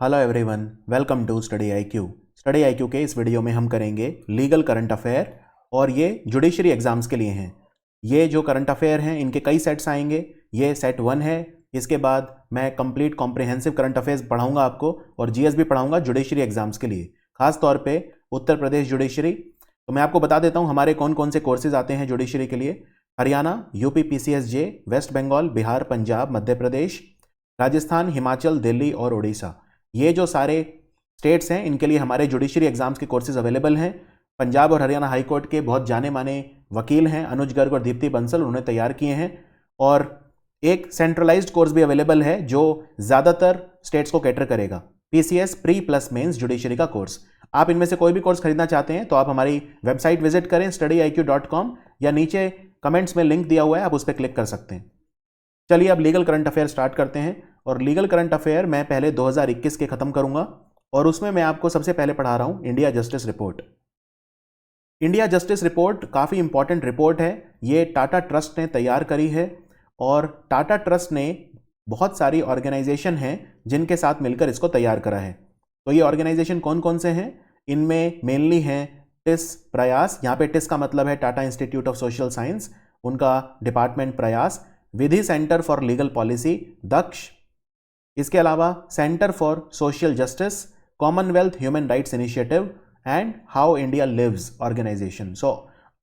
Hello everyone, welcome to study IQ. Study IQ के इस video में हम करेंगे लीगल करंट अफेयर और ये जुडिशरी एग्जाम्स के लिए हैं। ये जो करंट अफेयर हैं इनके कई सेट्स आएंगे। ये सेट 1 है। इसके बाद मैं कंप्लीट कॉम्प्रिहेंसिव करंट अफेयर्स पढ़ाऊंगा आपको और जीएस भी पढ़ाऊंगा जुडिशरी एग्जाम्स के लिए, खास तौर पे उत्तर प्रदेश जुडिशरी। तो मैं आपको बता देता हूँ हमारे कौन कौन से कोर्सेज आते हैं जुडिशरी के लिए। हरियाणा, यूपी पीसीएसजे, वेस्ट बंगाल, बिहार, पंजाब, मध्य प्रदेश, राजस्थान, हिमाचल, दिल्ली और उड़ीसा। ये जो सारे स्टेट्स हैं इनके लिए हमारे जुडिशरी एग्जाम्स के कोर्सेज अवेलेबल हैं। पंजाब और हरियाणा हाई कोर्ट के बहुत जाने माने वकील हैं अनुज गर्ग और दीप्ति बंसल, उन्होंने तैयार किए हैं। और एक सेंट्रलाइज्ड कोर्स भी अवेलेबल है जो ज़्यादातर स्टेट्स को कैटर करेगा, PCS pre plus mains judiciary का कोर्स। आप इनमें से कोई भी कोर्स खरीदना चाहते हैं तो आप हमारी वेबसाइट विजिट करें studyIQ.com, या नीचे कमेंट्स में लिंक दिया हुआ है, आप उस पर क्लिक कर सकते हैं। चलिए अब लीगल करंट अफेयर स्टार्ट करते हैं। और लीगल करंट अफेयर मैं पहले 2021 के खत्म करूंगा और उसमें मैं आपको सबसे पहले पढ़ा रहा हूं India justice report. India justice report काफ़ी इंपॉर्टेंट रिपोर्ट है। ये टाटा ट्रस्ट ने तैयार करी है और टाटा ट्रस्ट ने बहुत सारी ऑर्गेनाइजेशन हैं जिनके साथ मिलकर इसको तैयार करा है। तो ये ऑर्गेनाइजेशन कौन कौन से हैं? इनमें मेनली हैं टिस प्रयास, यहाँ पे टिस का मतलब है Tata institute of social science, उनका department Prayas, Vidhi centre for legal policy Daksh, इसके अलावा centre for social justice, commonwealth human rights initiative and how India lives organisation. So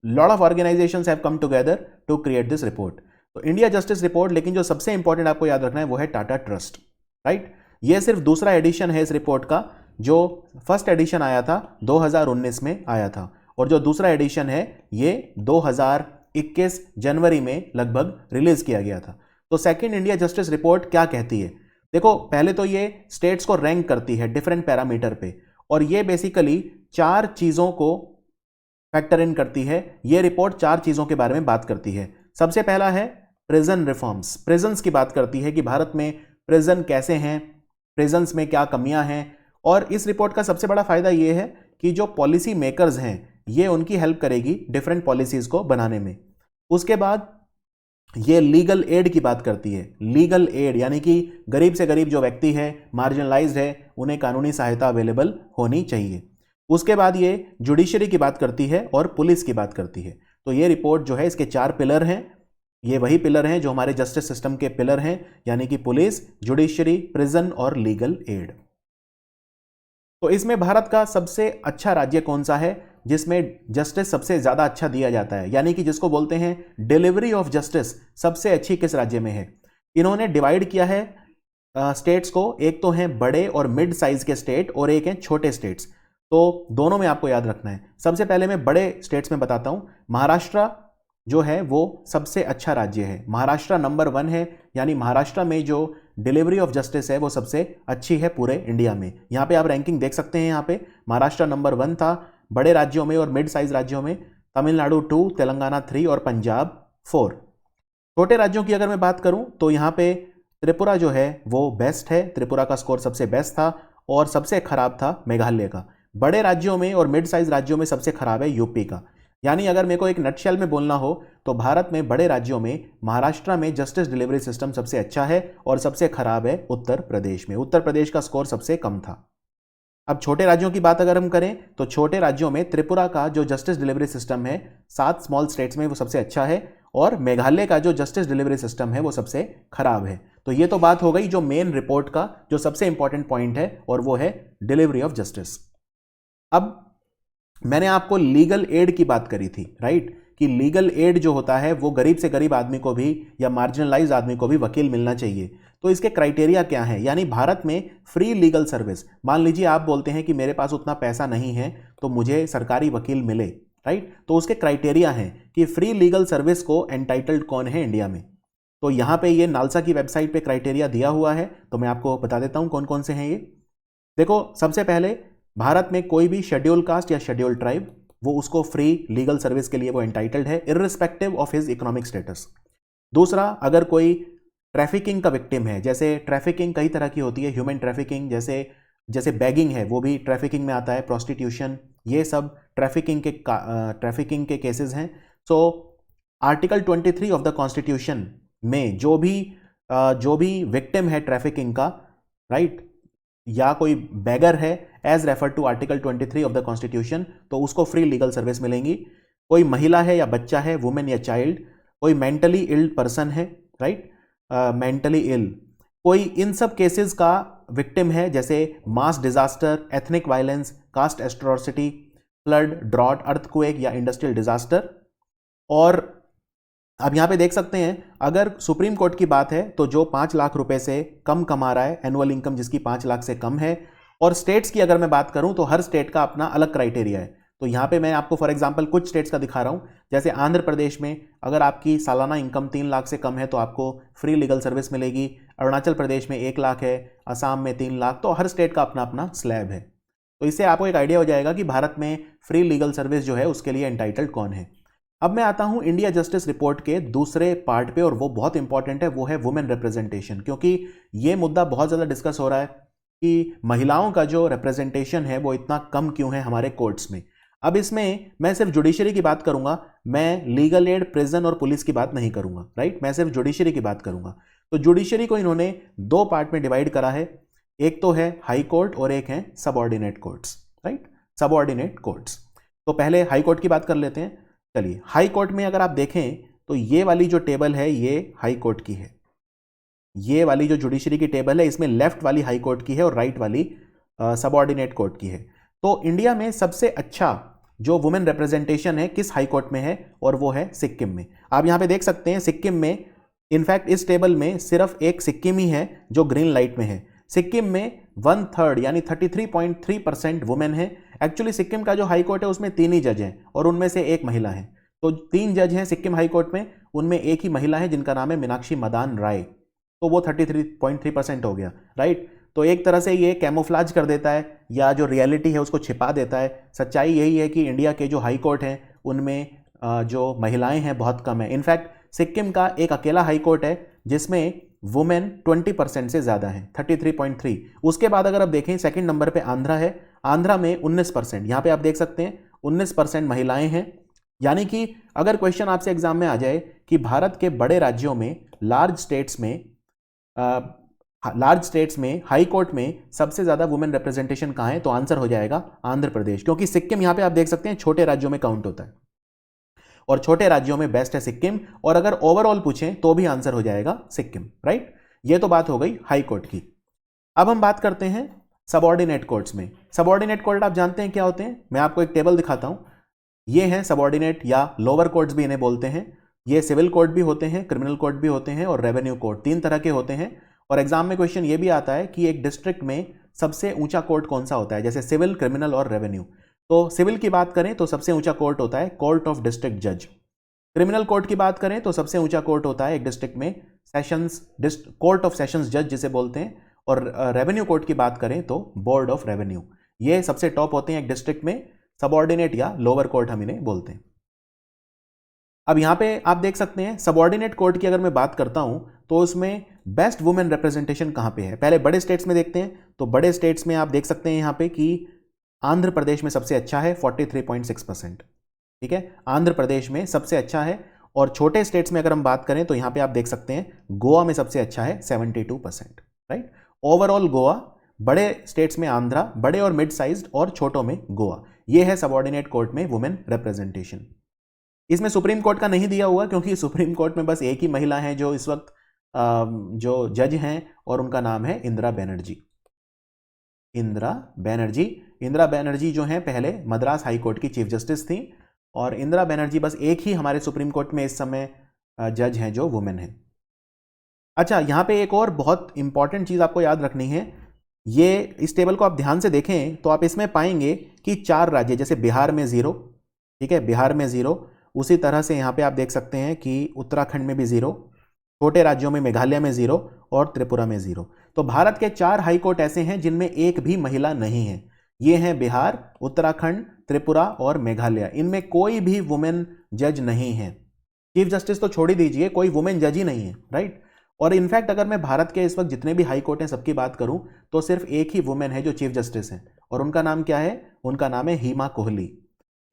lot of organisations have come together to create this report. तो India justice report, लेकिन जो सबसे important आपको याद रखना है वो है टाटा ट्रस्ट, राइट। ये सिर्फ दूसरा एडिशन है इस रिपोर्ट का। जो फर्स्ट एडिशन आया था 2019 में आया था और जो दूसरा एडिशन है ये 2021 जनवरी में लगभग रिलीज किया गया था। तो सेकेंड इंडिया जस्टिस रिपोर्ट क्या कहती है? देखो, पहले तो ये स्टेट्स को रैंक करती है डिफरेंट पैरामीटर पे और ये बेसिकली 4 चीज़ों को फैक्टर इन करती है। ये रिपोर्ट 4 चीज़ों के बारे में बात करती है। सबसे पहला है प्रिजन रिफॉर्म्स। प्रिजन्स की बात करती है कि भारत में प्रिजन कैसे हैं, प्रिजन्स में क्या कमियां हैं। और इस रिपोर्ट का सबसे बड़ा फायदा ये है कि जो पॉलिसी मेकर्स हैं ये उनकी हेल्प करेगी डिफरेंट पॉलिसीज़ को बनाने में। उसके बाद ये लीगल एड की बात करती है। लीगल एड यानी कि गरीब से गरीब जो व्यक्ति है, मार्जिनलाइज्ड है, उन्हें कानूनी सहायता अवेलेबल होनी चाहिए। उसके बाद ये जुडिशरी की बात करती है और पुलिस की बात करती है। तो ये रिपोर्ट जो है इसके 4 पिलर हैं। ये वही पिलर हैं जो हमारे जस्टिस सिस्टम के पिलर हैं, यानी कि पुलिस, जुडिशरी, प्रिजन और लीगल एड। तो इसमें भारत का सबसे अच्छा राज्य कौन सा है जिसमें जस्टिस सबसे ज़्यादा अच्छा दिया जाता है, यानी कि जिसको बोलते हैं डिलीवरी ऑफ जस्टिस सबसे अच्छी किस राज्य में है? इन्होंने डिवाइड किया है स्टेट्स को। एक तो हैं बड़े और मिड साइज के स्टेट और एक हैं छोटे स्टेट्स। तो दोनों में आपको याद रखना है। सबसे पहले मैं बड़े स्टेट्स में बताता हूँ। महाराष्ट्र जो है वो सबसे अच्छा राज्य है। महाराष्ट्र नंबर 1 है, यानी महाराष्ट्र में जो डिलीवरी ऑफ जस्टिस है वो सबसे अच्छी है पूरे इंडिया में। यहाँ पे आप रैंकिंग देख सकते हैं। यहाँ पे महाराष्ट्र नंबर 1 था बड़े राज्यों में और मिड साइज राज्यों में। तमिलनाडु 2, तेलंगाना 3 और पंजाब 4। छोटे राज्यों की अगर मैं बात करूं तो यहाँ पे त्रिपुरा जो है वो बेस्ट है। त्रिपुरा का स्कोर सबसे बेस्ट था और सबसे खराब था मेघालय का। बड़े राज्यों में और मिड साइज राज्यों में सबसे खराब है यूपी का। यानी अगर मेरे को एक नटशेल में बोलना हो तो भारत में बड़े राज्यों में महाराष्ट्र में जस्टिस डिलीवरी सिस्टम सबसे अच्छा है और सबसे खराब है उत्तर प्रदेश में। उत्तर प्रदेश का स्कोर सबसे कम था। अब छोटे राज्यों की बात अगर हम करें तो छोटे राज्यों में त्रिपुरा का जो जस्टिस डिलीवरी सिस्टम है 7 स्मॉल स्टेट्स में वो सबसे अच्छा है और मेघालय का जो जस्टिस डिलीवरी सिस्टम है वो सबसे खराब है। तो ये तो बात हो गई जो मेन रिपोर्ट का जो सबसे इंपॉर्टेंट पॉइंट है और वो है डिलीवरी ऑफ जस्टिस। अब मैंने आपको लीगल एड की बात करी थी, राइट, कि लीगल एड जो होता है वो गरीब से गरीब आदमी को भी या मार्जिनलाइज आदमी को भी वकील मिलना चाहिए। तो इसके क्राइटेरिया क्या है? यानी भारत में फ्री लीगल सर्विस, मान लीजिए आप बोलते हैं कि मेरे पास उतना पैसा नहीं है तो मुझे सरकारी वकील मिले, राइट, तो उसके क्राइटेरिया हैं कि फ्री लीगल सर्विस को एंटाइटल्ड कौन है इंडिया में। तो यहाँ पे ये नालसा की वेबसाइट पे क्राइटेरिया दिया हुआ है, तो मैं आपको बता देता हूँ कौन कौन से हैं ये। देखो, सबसे पहले भारत में कोई भी शेड्यूल कास्ट या शेड्यूल ट्राइब वो उसको फ्री लीगल सर्विस के लिए वो एंटाइटल्ड है irrespective of his economic status. दूसरा, अगर कोई ट्रैफिकिंग का विक्टिम है, जैसे ट्रैफिकिंग कई तरह की होती है, ह्यूमन ट्रैफिकिंग जैसे बैगिंग है वो भी ट्रैफिकिंग में आता है, प्रोस्टिट्यूशन, ये सब ट्रैफिकिंग के केसेस हैं। So article 23 of the constitution में जो भी विक्टिम है ट्रैफिकिंग का, राइट, या कोई बेगर है as refer to article 23 of the constitution, तो उसको फ्री लीगल सर्विस मिलेंगी। कोई महिला है या बच्चा है, वुमेन या चाइल्ड, कोई मेंटली इल्ड पर्सन है, राइट, मेंटली इल, कोई इन सब केसेस का विक्टिम है, जैसे mass disaster, ethnic violence, caste atrocity, flood, drought, earthquake या इंडस्ट्रियल डिजास्टर। और अब यहां पे देख सकते हैं, अगर सुप्रीम कोर्ट की बात है तो जो 5 लाख रुपए से कम कमा रहा है, एनुअल इनकम जिसकी 5 लाख से कम है, और स्टेट्स की अगर मैं बात करूं तो हर स्टेट का अपना अलग क्राइटेरिया है। तो यहां पे मैं आपको फॉर एग्जांपल कुछ स्टेट्स का दिखा रहा हूं, जैसे आंध्र प्रदेश में अगर आपकी सालाना इनकम 3 लाख से कम है तो आपको फ्री लीगल सर्विस मिलेगी। अरुणाचल प्रदेश में 1 लाख है, असम में 3 लाख, तो हर स्टेट का अपना अपना स्लैब है। तो इससे आपको एक आइडिया हो जाएगा कि भारत में फ्री लीगल सर्विस जो है उसके लिए एंटाइटल्ड कौन है। अब मैं आता हूं इंडिया जस्टिस रिपोर्ट के दूसरे पार्ट पे, और वो बहुत इंपॉर्टेंट है, वो है वुमेन रिप्रेजेंटेशन, क्योंकि ये मुद्दा बहुत ज़्यादा डिस्कस हो रहा है कि महिलाओं का जो रिप्रेजेंटेशन है वो इतना कम क्यों है हमारे कोर्ट्स में। अब इसमें मैं सिर्फ जुडिशरी की बात करूंगा, मैं लीगल एड, प्रिजन और पुलिस की बात नहीं करूंगा, राइट, मैं सिर्फ जुडिशरी की बात करूंगा। तो जुडिशरी को इन्होंने 2 पार्ट में डिवाइड करा है, एक तो है हाई कोर्ट और एक है subordinate courts, right, subordinate courts. तो पहले हाई कोर्ट की बात कर लेते हैं। चलिए, हाई कोर्ट में अगर आप देखें तो ये वाली जो टेबल है ये हाई कोर्ट की है, ये वाली जो जुडिशरी की टेबल है इसमें लेफ्ट वाली हाई कोर्ट की है और राइट वाली सबऑर्डिनेट कोर्ट की है। तो इंडिया में सबसे अच्छा जो वुमेन रिप्रेजेंटेशन है किस हाई कोर्ट में है, और वो है सिक्किम में। आप यहां पे देख सकते हैं सिक्किम में, इनफैक्ट इस टेबल में सिर्फ एक सिक्किम ही है जो ग्रीन लाइट में है। सिक्किम में 1/3 यानी 33.3% वुमेन है। एक्चुअली सिक्किम का जो हाई कोर्ट है उसमें 3 ही जज हैं और उनमें से एक महिला है, तो 3 जज हैं सिक्किम हाई कोर्ट में, उनमें एक ही महिला है जिनका नाम है मीनाक्षी मदान राय, तो वो 33.3% हो गया, राइट। तो एक तरह से ये कैमोफ्लाज कर देता है या जो रियलिटी है उसको छिपा देता है। सच्चाई यही है कि इंडिया के जो हाई कोर्ट हैं उनमें जो महिलाएं हैं बहुत कम है। इनफैक्ट सिक्किम का एक अकेला हाई कोर्ट है जिसमें वुमेन 20% से ज़्यादा है, 33.3। उसके बाद अगर आप देखें सेकंड नंबर पे आंध्रा है, आंध्रा में 19%, यहाँ पे आप देख सकते हैं 19% महिलाएं हैं। यानी कि अगर क्वेश्चन आपसे एग्जाम में आ जाए कि भारत के बड़े राज्यों में, लार्ज स्टेट्स में हाई कोर्ट में सबसे ज़्यादा वुमेन रिप्रेजेंटेशन कहाँ है, तो आंसर हो जाएगा आंध्र प्रदेश, क्योंकि सिक्किम यहाँ पे आप देख सकते हैं छोटे राज्यों में काउंट होता है और छोटे राज्यों में बेस्ट है सिक्किम, और अगर ओवरऑल पूछें तो भी आंसर हो जाएगा सिक्किम, राइट। ये तो बात हो गई हाई कोर्ट की। अब हम बात करते हैं सबऑर्डिनेट कोर्ट्स में। सबऑर्डिनेट कोर्ट आप जानते हैं क्या होते हैं, मैं आपको एक टेबल दिखाता हूं। ये हैं सबऑर्डिनेट या लोअर कोर्ट्स भी इन्हें बोलते हैं। ये सिविल कोर्ट भी होते हैं, क्रिमिनल कोर्ट भी होते हैं और रेवेन्यू कोर्ट, 3 तरह के होते हैं। और एग्जाम में क्वेश्चन ये भी आता है कि एक डिस्ट्रिक्ट में सबसे ऊंचा कोर्ट कौन सा होता है, जैसे सिविल, क्रिमिनल और रेवेन्यू। तो सिविल की बात करें तो सबसे ऊंचा कोर्ट होता है कोर्ट ऑफ डिस्ट्रिक्ट जज। क्रिमिनल कोर्ट की बात करें तो सबसे ऊंचा कोर्ट होता है एक डिस्ट्रिक्ट में सेशंस, कोर्ट ऑफ सेशंस जज जिसे बोलते हैं। और रेवेन्यू कोर्ट की बात करें तो बोर्ड ऑफ रेवेन्यू। ये सबसे टॉप होते हैं एक डिस्ट्रिक्ट में, सबऑर्डिनेट या लोअर कोर्ट हम इन्हें बोलते हैं। अब यहां पे आप देख सकते हैं सबऑर्डिनेट कोर्ट की अगर मैं बात करता हूं तो उसमें बेस्ट वुमेन रिप्रेजेंटेशन कहां पे है। पहले बड़े स्टेट्स में देखते हैं, तो बड़े स्टेट्स में आप देख सकते हैं यहां पे कि आंध्र प्रदेश में सबसे अच्छा है 43.6%, ठीक है, आंध्र प्रदेश में सबसे अच्छा है। और छोटे स्टेट्स में अगर हम बात करें तो यहां पे आप देख सकते हैं गोवा में सबसे अच्छा है 72%, राइट। ओवरऑल गोवा, बड़े स्टेट्स में आंध्रा, बड़े और मिड साइज्ड, और छोटों में गोवा। ये है सबऑर्डिनेट कोर्ट में वुमेन रिप्रेजेंटेशन। इसमें सुप्रीम कोर्ट का नहीं दिया हुआ क्योंकि सुप्रीम कोर्ट में बस एक ही महिला है जो इस वक्त जो जज हैं, और उनका नाम है इंदिरा बनर्जी। इंदिरा बनर्जी जो हैं पहले मद्रास हाई कोर्ट की चीफ जस्टिस थी, और इंदिरा बनर्जी बस एक ही हमारे सुप्रीम कोर्ट में इस समय जज हैं जो वुमेन है। अच्छा, यहां पे एक और बहुत इंपॉर्टेंट चीज आपको याद रखनी है। ये इस टेबल को आप ध्यान से देखें तो आप इसमें पाएंगे कि 4 राज्य, जैसे बिहार में 0, ठीक है, बिहार में 0, उसी तरह से यहां पे आप देख सकते हैं कि उत्तराखंड में भी 0, छोटे राज्यों में मेघालय में 0 और त्रिपुरा में 0। तो भारत के 4 हाई कोर्ट ऐसे हैं जिनमें एक भी महिला नहीं है। ये हैं बिहार, उत्तराखंड, त्रिपुरा और मेघालय। इनमें कोई भी वुमेन जज नहीं है। चीफ जस्टिस तो छोड़ ही दीजिए, कोई वुमेन जज ही नहीं है, राइट। और इनफैक्ट अगर मैं भारत के इस वक्त जितने भी हाई कोर्ट हैं सबकी बात करूं तो सिर्फ एक ही वुमेन है जो चीफ जस्टिस हैं, और उनका नाम क्या है, उनका नाम है हीमा कोहली।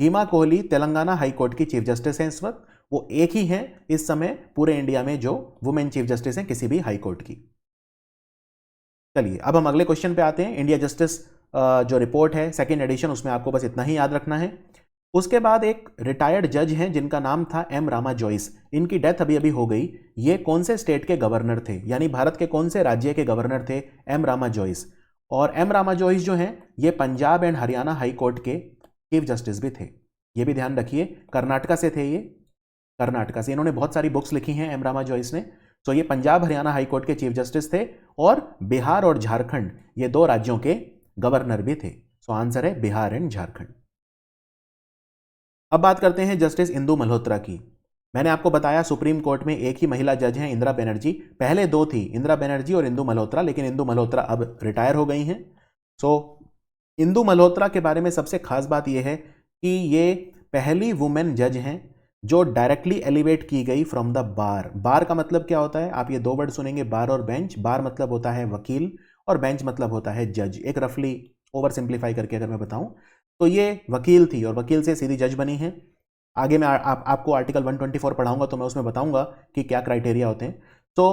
हीमा कोहली तेलंगाना हाई कोर्ट की चीफ जस्टिस हैं इस वक्त। वो एक ही हैं इस समय पूरे इंडिया में जो वुमेन चीफ जस्टिस हैं किसी भी हाई कोर्ट की। चलिए अब हम अगले क्वेश्चन पे आते हैं। इंडिया जस्टिस जो रिपोर्ट है सेकेंड एडिशन, उसमें आपको बस इतना ही याद रखना है। उसके बाद एक रिटायर्ड जज हैं जिनका नाम था एम रामा जोइस, इनकी डेथ अभी अभी हो गई। ये कौन से स्टेट के गवर्नर थे, यानी भारत के कौन से राज्य के गवर्नर थे? एम रामा जोइस। और एम रामा जोइस जो हैं ये Punjab and Haryana high court के चीफ जस्टिस भी थे, ये भी ध्यान रखिए। कर्नाटका से थे ये, कर्नाटका से। इन्होंने बहुत सारी बुक्स लिखी हैं एम रामा जोइस ने। तो ये पंजाब हरियाणा हाई कोर्ट के चीफ जस्टिस थे और बिहार और झारखंड ये दो राज्यों के गवर्नर भी थे। सो आंसर है बिहार एंड झारखंड। अब बात करते हैं जस्टिस इंदु मल्होत्रा की। मैंने आपको बताया सुप्रीम कोर्ट में एक ही महिला जज हैं, इंदिरा बनर्जी। पहले दो थी, इंदिरा बनर्जी और इंदु मल्होत्रा, लेकिन इंदु मल्होत्रा अब रिटायर हो गई हैं। सो इंदु मल्होत्रा के बारे में सबसे खास बात यह है कि ये पहली वुमेन जज हैं जो डायरेक्टली एलिवेट की गई फ्रॉम द बार। बार का मतलब क्या होता है? आप ये दो वर्ड सुनेंगे, बार और बेंच। बार मतलब होता है वकील और बेंच मतलब होता है जज। एक रफली ओवर सिंप्लीफाई करके अगर मैं बताऊं तो ये वकील थी और वकील से सीधी जज बनी है। आगे मैं आपको आर्टिकल 124 पढ़ाऊंगा तो मैं उसमें बताऊंगा कि क्या क्राइटेरिया होते हैं। तो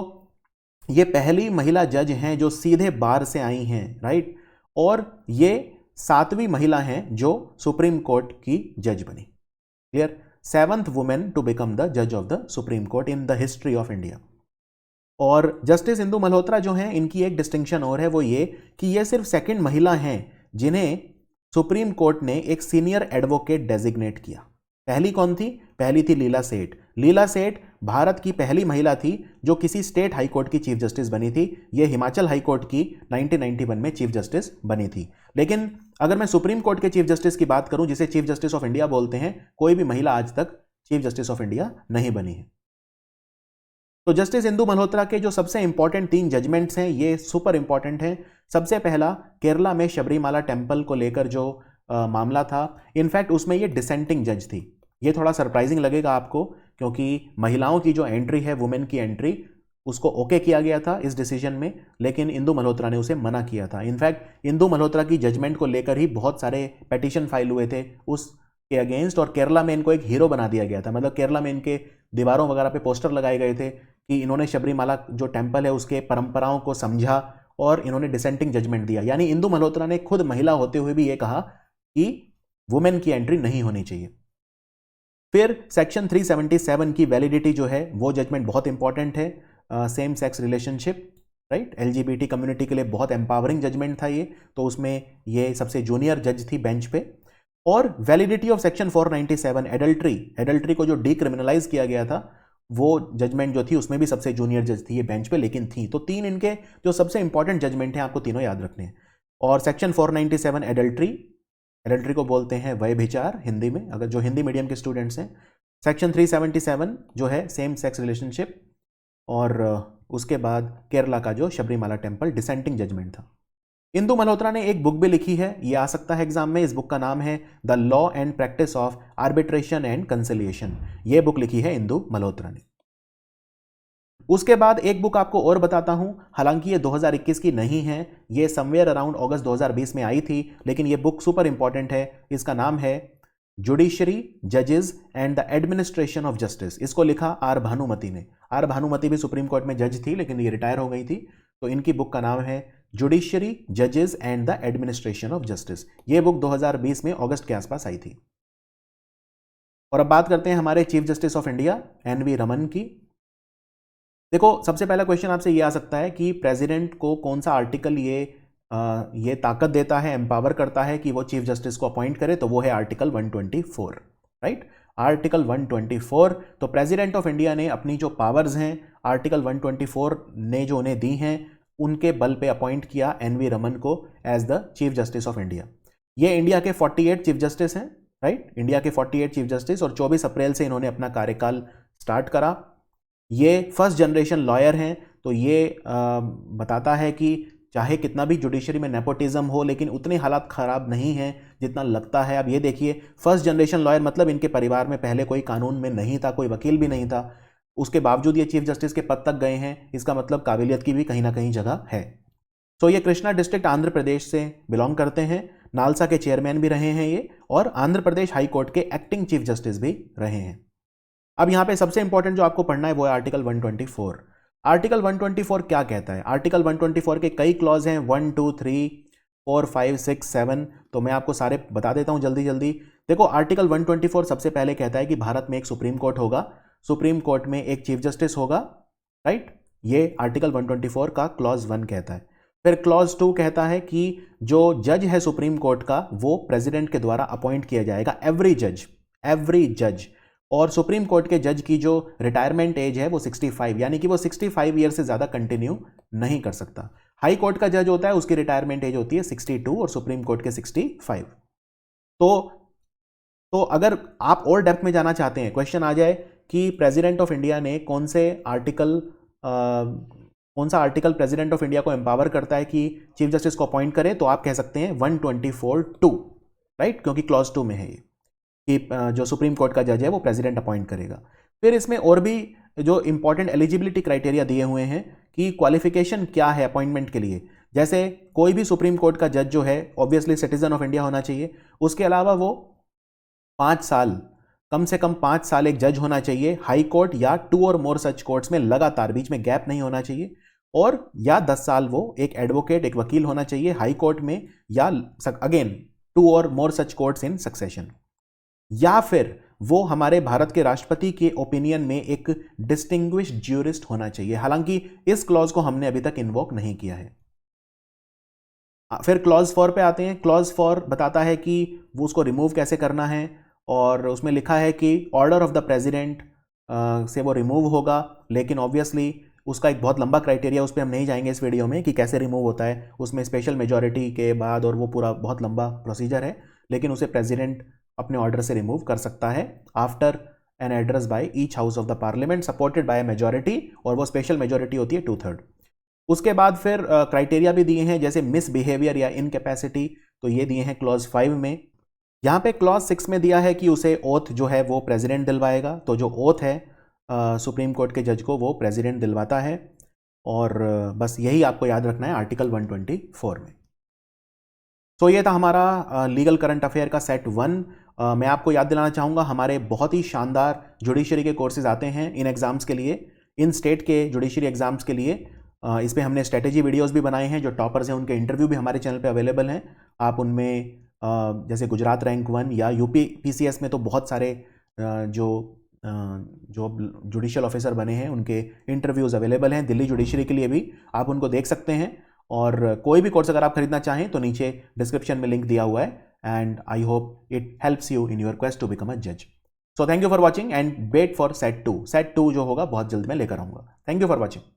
ये पहली महिला जज हैं जो सीधे बार से आई हैं, राइट। और ये 7वीं महिला हैं जो सुप्रीम कोर्ट की जज बनी। Clear? 7th women to become the जज of the Supreme Court in the history of India. और जस्टिस इंदु मल्होत्रा जो हैं, इनकी एक डिस्टिंक्शन और है, वो ये कि ये सिर्फ सेकंड महिला हैं जिन्हें सुप्रीम कोर्ट ने एक सीनियर एडवोकेट डेजिग्नेट किया। पहली कौन थी? पहली थी लीला सेठ। लीला सेठ भारत की पहली महिला थी जो किसी स्टेट हाई कोर्ट की चीफ जस्टिस बनी थी। ये हिमाचल हाई कोर्ट की 1991 में चीफ जस्टिस बनी थी। लेकिन अगर मैं सुप्रीम कोर्ट के चीफ जस्टिस की बात करूं, जिसे चीफ जस्टिस ऑफ इंडिया बोलते हैं, कोई भी महिला आज तक चीफ जस्टिस ऑफ इंडिया नहीं बनी है। तो जस्टिस इंदु मल्होत्रा के जो सबसे इंपॉर्टेंट 3 जजमेंट्स हैं ये सुपर इंपॉर्टेंट हैं। सबसे पहला केरला में शबरीमाला टेम्पल को लेकर जो मामला था, इनफैक्ट उसमें ये डिसेंटिंग जज थी। ये थोड़ा सरप्राइजिंग लगेगा आपको क्योंकि महिलाओं की जो एंट्री है, वुमेन की एंट्री, उसको ओके किया गया था इस डिसीजन में, लेकिन इंदु मल्होत्रा ने उसे मना किया था। इनफैक्ट इंदु मल्होत्रा की जजमेंट को लेकर ही बहुत सारे पेटिशन फाइल हुए थे उसके अगेंस्ट, और केरला में इनको एक हीरो बना दिया गया था। मतलब केरला में इनके दीवारों वगैरह पे पोस्टर लगाए गए थे कि इन्होंने शबरीमाला जो टेम्पल है उसके परंपराओं को समझा और इन्होंने डिसेंटिंग जजमेंट दिया। यानी इंदु मल्होत्रा ने खुद महिला होते हुए भी ये कहा कि वुमेन की एंट्री नहीं होनी चाहिए। फिर सेक्शन 377 की वैलिडिटी जो है वो जजमेंट बहुत इंपॉर्टेंट है। Same sex relationship, right, LGBT community के लिए बहुत एम्पावरिंग जजमेंट था ये। तो उसमें ये सबसे जूनियर जज थी बेंच पे। और वैलिडिटी ऑफ सेक्शन 497 एडल्ट्री को जो डीक्रिमिनलाइज किया गया था, वो जजमेंट जो थी उसमें भी सबसे जूनियर जज थी ये बेंच पे, लेकिन थी। तो 3 इनके जो सबसे इंपॉर्टेंट जजमेंट हैं आपको तीनों याद रखने हैं। और सेक्शन 497 एडल्ट्री को बोलते हैं व्यभिचार हिंदी में, अगर जो हिंदी मीडियम के स्टूडेंट्स हैं। सेक्शन 377 जो है सेम सेक्स रिलेशनशिप, और उसके बाद केरला का जो शबरीमाला टेम्पल डिसेंटिंग जजमेंट था। इंदु मल्होत्रा ने एक बुक भी लिखी है, ये आ सकता है एग्जाम में। इस बुक का नाम है the law and practice of arbitration and conciliation. ये बुक लिखी है इंदु मल्होत्रा ने। उसके बाद एक बुक आपको और बताता हूं, हालांकि ये 2021 की नहीं है, ये समवेयर अराउंड अगस्त 2020 में आई थी, लेकिन ये बुक सुपर इंपॉर्टेंट है। इसका नाम है जुडिशरी, जजेस and the administration of justice. इसको लिखा आर भानुमति ने। आर भानुमति भी सुप्रीम कोर्ट में जज थी, लेकिन ये रिटायर हो गई थी। तो इनकी बुक का नाम है जुडिशरी, जजेस and the administration of justice. ये बुक 2020 में अगस्त के आसपास आई थी। और अब बात करते हैं हमारे chief justice of India NV Raman की। देखो, सबसे पहला क्वेश्चन आपसे ये आ सकता है कि प्रेसिडेंट को कौन सा आर्टिकल ये ताकत देता है, एम्पावर करता है कि वो चीफ जस्टिस को अपॉइंट करे, तो वो है आर्टिकल 124, राइट। आर्टिकल 124। तो प्रेसिडेंट ऑफ इंडिया ने अपनी जो पावर्स हैं आर्टिकल 124 ने जो उन्हें दी हैं, उनके बल पे अपॉइंट किया एनवी रमन को as the chief justice of India. ये इंडिया के 48 चीफ जस्टिस हैं, राइट, इंडिया के 48 चीफ जस्टिस, और 24 अप्रैल से इन्होंने अपना कार्यकाल स्टार्ट करा। ये फर्स्ट जनरेशन लॉयर हैं, तो ये बताता है कि चाहे कितना भी जुडिशरी में नेपोटिज्म हो, लेकिन उतने हालात खराब नहीं हैं जितना लगता है। अब ये देखिए, फर्स्ट जनरेशन लॉयर मतलब इनके परिवार में पहले कोई कानून में नहीं था, कोई वकील भी नहीं था, उसके बावजूद ये चीफ जस्टिस के पद तक गए हैं। इसका मतलब काबिलियत की भी कहीं ना कहीं जगह है। तो ये कृष्णा डिस्ट्रिक्ट आंध्र प्रदेश से बिलोंग करते हैं। नालसा के चेयरमैन भी रहे हैं ये, और आंध्र प्रदेश हाई कोर्ट के एक्टिंग चीफ जस्टिस भी रहे हैं। अब यहाँ पे सबसे इंपॉर्टेंट जो आपको पढ़ना है वो है आर्टिकल 124। आर्टिकल 124 क्या कहता है? आर्टिकल 124 के कई क्लॉज हैं, 1 2 3 4 5 6 7, तो मैं आपको सारे बता देता हूं जल्दी जल्दी। देखो, आर्टिकल 124 सबसे पहले कहता है कि भारत में एक सुप्रीम कोर्ट होगा, सुप्रीम कोर्ट में एक चीफ जस्टिस होगा, राइट? ये आर्टिकल 124 का क्लॉज 1 कहता है। फिर क्लॉज 2 कहता है कि जो जज है सुप्रीम कोर्ट का वो प्रेसिडेंट के द्वारा अपॉइंट किया जाएगा, एवरी जज। और सुप्रीम कोर्ट के जज की जो रिटायरमेंट एज है वो 65, यानी कि वो 65 ईयर से ज्यादा कंटिन्यू नहीं कर सकता। हाई कोर्ट का जज होता है, उसकी रिटायरमेंट एज होती है 62 और सुप्रीम कोर्ट के 65। तो अगर आप और डेप्थ में जाना चाहते हैं, क्वेश्चन आ जाए कि प्रेसिडेंट ऑफ इंडिया ने कौन सा आर्टिकल प्रेसिडेंट ऑफ इंडिया को एम्पावर करता है कि चीफ जस्टिस को अपॉइंट करे, तो आप कह सकते हैं 124(2), राइट? क्योंकि क्लॉज 2 में है ये कि जो सुप्रीम कोर्ट का जज है वो प्रेसिडेंट अपॉइंट करेगा। फिर इसमें और भी जो इंपॉर्टेंट एलिजिबिलिटी क्राइटेरिया दिए हुए हैं कि क्वालिफिकेशन क्या है अपॉइंटमेंट के लिए। जैसे कोई भी सुप्रीम कोर्ट का जज जो है ऑब्वियसली सिटीजन ऑफ इंडिया होना चाहिए, उसके अलावा वो 5 साल, कम से कम 5 साल एक जज होना चाहिए हाई कोर्ट या 2 और मोर सच कोर्ट्स में लगातार, बीच में गैप नहीं होना चाहिए, और या 10 साल वो एक एडवोकेट, एक वकील होना चाहिए हाई कोर्ट में, या अगेन 2 और मोर सच कोर्ट्स इन सक्सेशन, या फिर वो हमारे भारत के राष्ट्रपति के ओपिनियन में एक डिस्टिंग्विश्ड ज्यूरिस्ट होना चाहिए। हालांकि इस क्लॉज को हमने अभी तक इन्वोक नहीं किया है। फिर क्लॉज 4 पे आते हैं। क्लॉज 4 बताता है कि वो उसको रिमूव कैसे करना है, और उसमें लिखा है कि ऑर्डर ऑफ द प्रेसिडेंट से वो रिमूव होगा, लेकिन ऑब्वियसली उसका एक बहुत लंबा क्राइटेरिया, उस पर हम नहीं जाएंगे इस वीडियो में कि कैसे रिमूव होता है, उसमें स्पेशल मेजॉरिटी के बाद, और वो पूरा बहुत लंबा प्रोसीजर है, लेकिन उसे प्रेसिडेंट अपने ऑर्डर से रिमूव कर सकता है after an address by each house of the parliament supported by majority, और वो स्पेशल मेजॉरिटी होती है 2/3। उसके बाद फिर क्राइटेरिया भी दिए हैं, जैसे मिसबिहेवियर या इनकैपेसिटी, तो ये दिए हैं क्लॉज 5 में। यहाँ पे क्लॉज 6 में दिया है कि उसे ओथ जो है वो प्रेसिडेंट दिलवाएगा, तो जो ओथ है सुप्रीम कोर्ट के जज को वो प्रेसिडेंट दिलवाता है। और बस यही आपको याद रखना है आर्टिकल 124 में। तो ये था हमारा लीगल करंट अफेयर का सेट 1। मैं आपको याद दिलाना चाहूँगा, हमारे बहुत ही शानदार जुडिशरी के कोर्सेज आते हैं इन एग्ज़ाम्स के लिए, इन स्टेट के जुडिशरी एग्ज़ाम्स के लिए। इस पर हमने स्ट्रेटेजी वीडियोस भी बनाए हैं, जो टॉपर्स हैं उनके इंटरव्यू भी हमारे चैनल पे अवेलेबल हैं। आप उनमें जैसे गुजरात रैंक 1 या यूपी पीसीएस में तो बहुत सारे जो जुडिशियल ऑफिसर बने हैं उनके इंटरव्यूज़ अवेलेबल हैं। दिल्ली जुडिशरी के लिए भी आप उनको देख सकते हैं। और कोई भी कोर्स अगर आप खरीदना चाहें तो नीचे डिस्क्रिप्शन में लिंक दिया हुआ है, and I hope it helps you in your quest to become a जज। So thank you for watching and wait for set 2। Set 2 जो होगा बहुत जल्द मैं लेकर आऊँगा। Thank you for watching.